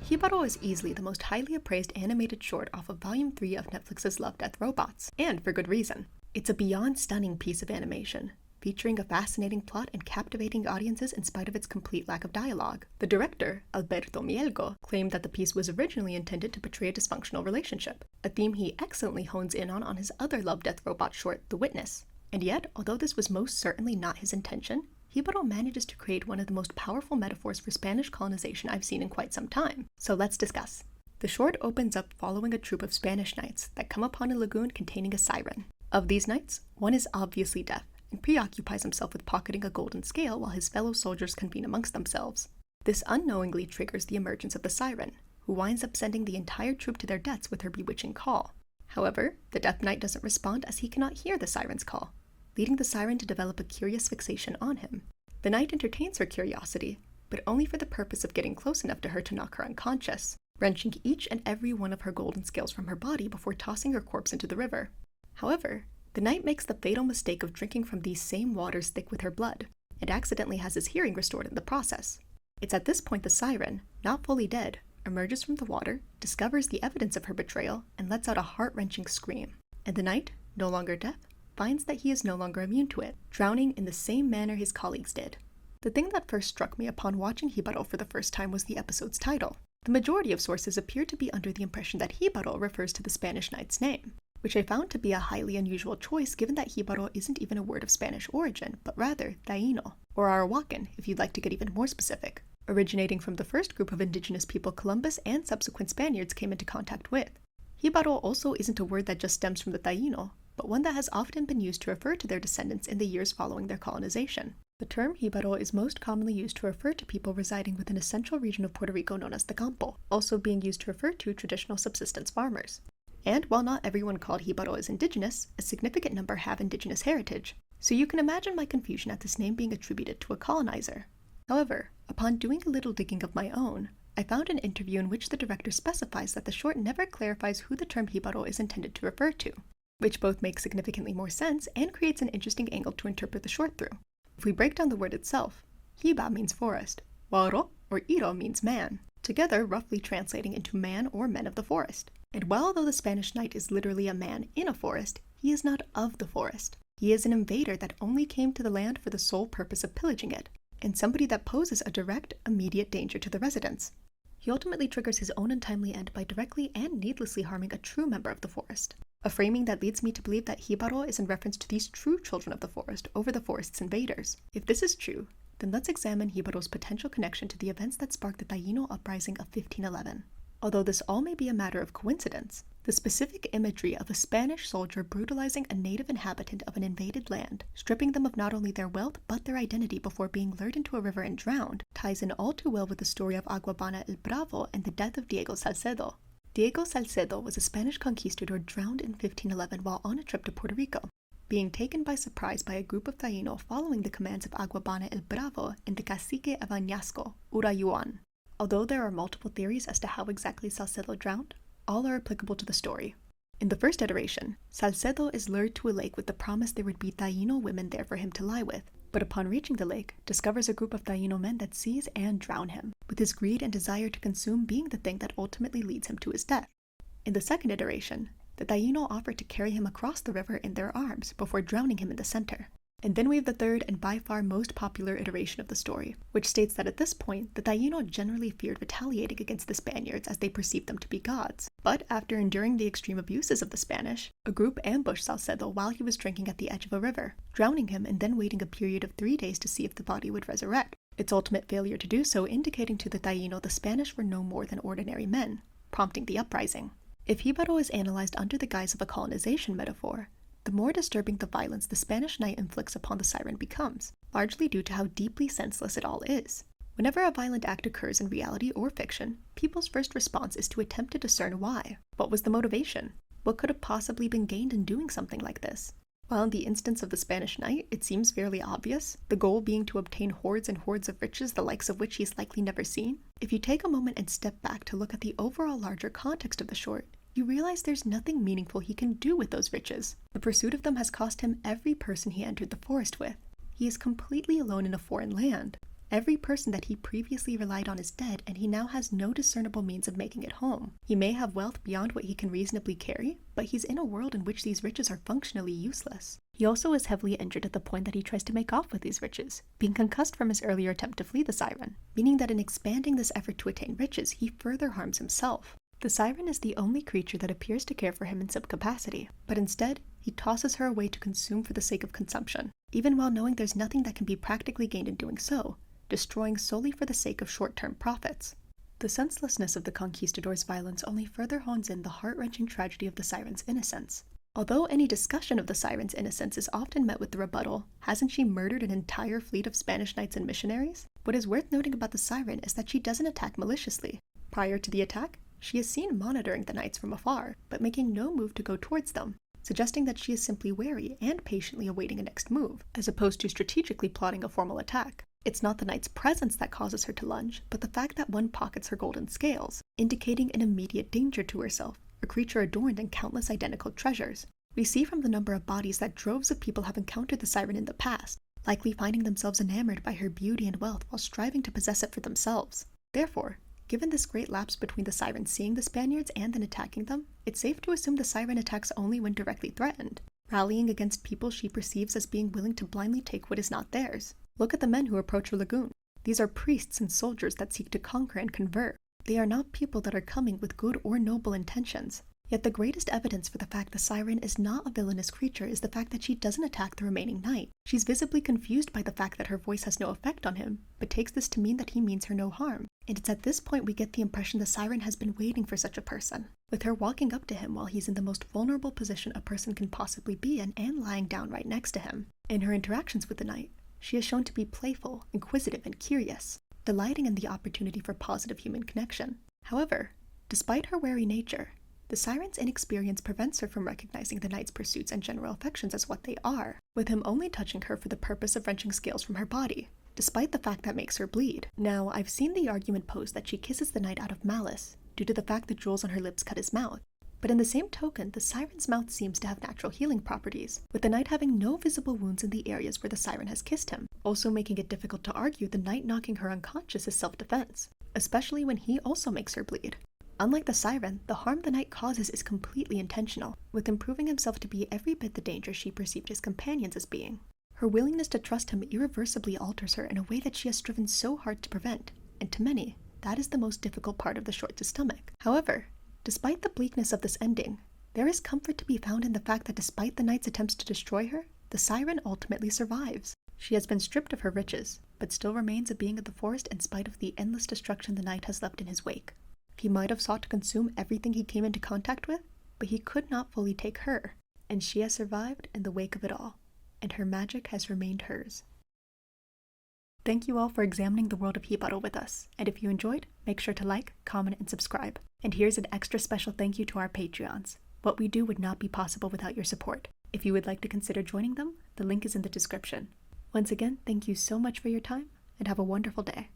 Jibaro is easily the most highly appraised animated short off of Volume 3 of Netflix's Love, Death, Robots, and for good reason. It's a beyond stunning piece of animation, featuring a fascinating plot and captivating audiences in spite of its complete lack of dialogue. The director, Alberto Mielgo, claimed that the piece was originally intended to portray a dysfunctional relationship, a theme he excellently hones in on his other Love, Death, Robot short, The Witness. And yet, although this was most certainly not his intention, Jibaro manages to create one of the most powerful metaphors for Spanish colonization I've seen in quite some time. So let's discuss. The short opens up following a troop of Spanish knights that come upon a lagoon containing a siren. Of these knights, one is obviously deaf and preoccupies himself with pocketing a golden scale while his fellow soldiers convene amongst themselves. This unknowingly triggers the emergence of the siren, who winds up sending the entire troop to their deaths with her bewitching call. However, the deaf knight doesn't respond as he cannot hear the siren's call, leading the siren to develop a curious fixation on him. The knight entertains her curiosity, but only for the purpose of getting close enough to her to knock her unconscious, wrenching each and every one of her golden scales from her body before tossing her corpse into the river. However, the knight makes the fatal mistake of drinking from these same waters thick with her blood, and accidentally has his hearing restored in the process. It's at this point the siren, not fully dead, emerges from the water, discovers the evidence of her betrayal, and lets out a heart-wrenching scream. And the knight, no longer deaf, finds that he is no longer immune to it, drowning in the same manner his colleagues did. The thing that first struck me upon watching Jibaro for the first time was the episode's title. The majority of sources appear to be under the impression that Jibaro refers to the Spanish knight's name, which I found to be a highly unusual choice given that Jibaro isn't even a word of Spanish origin, but rather Taíno, or Arawakan if you'd like to get even more specific, originating from the first group of indigenous people Columbus and subsequent Spaniards came into contact with. Jibaro also isn't a word that just stems from the Taíno, but one that has often been used to refer to their descendants in the years following their colonization. The term Jibaro is most commonly used to refer to people residing within a central region of Puerto Rico known as the Campo, also being used to refer to traditional subsistence farmers. And while not everyone called Jibaro is indigenous, a significant number have indigenous heritage, so you can imagine my confusion at this name being attributed to a colonizer. However, upon doing a little digging of my own, I found an interview in which the director specifies that the short never clarifies who the term Jibaro is intended to refer to, which both makes significantly more sense and creates an interesting angle to interpret the short through. If we break down the word itself, Jiba means forest, Waro or Iro means man, together roughly translating into man or men of the forest. And while although the Spanish knight is literally a man in a forest, he is not of the forest. He is an invader that only came to the land for the sole purpose of pillaging it, and somebody that poses a direct, immediate danger to the residents. He ultimately triggers his own untimely end by directly and needlessly harming a true member of the forest, a framing that leads me to believe that Jibaro is in reference to these true children of the forest over the forest's invaders. If this is true, then let's examine Jibaro's potential connection to the events that sparked the Taíno uprising of 1511. Although this all may be a matter of coincidence, the specific imagery of a Spanish soldier brutalizing a native inhabitant of an invaded land, stripping them of not only their wealth but their identity before being lured into a river and drowned, ties in all too well with the story of Aguabana el Bravo and the death of Diego Salcedo. Diego Salcedo was a Spanish conquistador drowned in 1511 while on a trip to Puerto Rico, being taken by surprise by a group of Taíno following the commands of Aguabana el Bravo and the cacique of Añasco, Urayuan. Although there are multiple theories as to how exactly Salcedo drowned, all are applicable to the story. In the first iteration, Salcedo is lured to a lake with the promise there would be Taíno women there for him to lie with, but upon reaching the lake, discovers a group of Taíno men that seize and drown him, with his greed and desire to consume being the thing that ultimately leads him to his death. In the second iteration, the Taíno offer to carry him across the river in their arms before drowning him in the center. And then we have the third and by far most popular iteration of the story, which states that at this point, the Taíno generally feared retaliating against the Spaniards as they perceived them to be gods. But after enduring the extreme abuses of the Spanish, a group ambushed Salcedo while he was drinking at the edge of a river, drowning him and then waiting a period of 3 days to see if the body would resurrect, its ultimate failure to do so indicating to the Taíno the Spanish were no more than ordinary men, prompting the uprising. If Jibaro is analyzed under the guise of a colonization metaphor, the more disturbing the violence the Spanish knight inflicts upon the siren becomes, largely due to how deeply senseless it all is. Whenever a violent act occurs in reality or fiction, people's first response is to attempt to discern why. What was the motivation? What could have possibly been gained in doing something like this? While in the instance of the Spanish knight, it seems fairly obvious, the goal being to obtain hordes and hordes of riches the likes of which he's likely never seen. If you take a moment and step back to look at the overall larger context of the short, you realize there's nothing meaningful he can do with those riches. The pursuit of them has cost him every person he entered the forest with. He is completely alone in a foreign land, Every person that he previously relied on is dead, and he now has no discernible means of making it home. He may have wealth beyond what he can reasonably carry, but he's in a world in which these riches are functionally useless. He also is heavily injured at the point that he tries to make off with these riches, being concussed from his earlier attempt to flee the siren, meaning that in expanding this effort to attain riches, he further harms himself. The siren is the only creature that appears to care for him in some capacity, but instead, he tosses her away to consume for the sake of consumption, even while knowing there's nothing that can be practically gained in doing so, destroying solely for the sake of short-term profits. The senselessness of the conquistador's violence only further hones in the heart-wrenching tragedy of the siren's innocence. Although any discussion of the siren's innocence is often met with the rebuttal, hasn't she murdered an entire fleet of Spanish knights and missionaries? What is worth noting about the siren is that she doesn't attack maliciously. Prior to the attack, she is seen monitoring the knights from afar, but making no move to go towards them, suggesting that she is simply wary and patiently awaiting a next move, as opposed to strategically plotting a formal attack. It's not the knight's presence that causes her to lunge, but the fact that one pockets her golden scales, indicating an immediate danger to herself, a creature adorned in countless identical treasures. We see from the number of bodies that droves of people have encountered the siren in the past, likely finding themselves enamored by her beauty and wealth while striving to possess it for themselves. Therefore, given this great lapse between the siren seeing the Spaniards and then attacking them, it's safe to assume the siren attacks only when directly threatened, rallying against people she perceives as being willing to blindly take what is not theirs. Look at the men who approach her lagoon. These are priests and soldiers that seek to conquer and convert. They are not people that are coming with good or noble intentions. Yet the greatest evidence for the fact the siren is not a villainous creature is the fact that she doesn't attack the remaining knight. She's visibly confused by the fact that her voice has no effect on him, but takes this to mean that he means her no harm. And it's at this point we get the impression the siren has been waiting for such a person, with her walking up to him while he's in the most vulnerable position a person can possibly be in and lying down right next to him. In her interactions with the knight, she is shown to be playful, inquisitive, and curious, delighting in the opportunity for positive human connection. However, despite her wary nature, the siren's inexperience prevents her from recognizing the knight's pursuits and general affections as what they are, with him only touching her for the purpose of wrenching scales from her body, despite the fact that makes her bleed. Now, I've seen the argument posed that she kisses the knight out of malice, due to the fact the jewels on her lips cut his mouth. But in the same token, the siren's mouth seems to have natural healing properties, with the knight having no visible wounds in the areas where the siren has kissed him, also making it difficult to argue the knight knocking her unconscious is self-defense, especially when he also makes her bleed. Unlike the siren, the harm the knight causes is completely intentional, with him proving himself to be every bit the danger she perceived his companions as being. Her willingness to trust him irreversibly alters her in a way that she has striven so hard to prevent, and to many, that is the most difficult part of the short to stomach. However, despite the bleakness of this ending, there is comfort to be found in the fact that despite the knight's attempts to destroy her, the siren ultimately survives. She has been stripped of her riches, but still remains a being of the forest in spite of the endless destruction the knight has left in his wake. He might have sought to consume everything he came into contact with, but he could not fully take her, and she has survived in the wake of it all, and her magic has remained hers. Thank you all for examining the world of Jibaro with us, and if you enjoyed, make sure to like, comment, and subscribe. And here's an extra special thank you to our Patreons. What we do would not be possible without your support. If you would like to consider joining them, the link is in the description. Once again, thank you so much for your time, and have a wonderful day.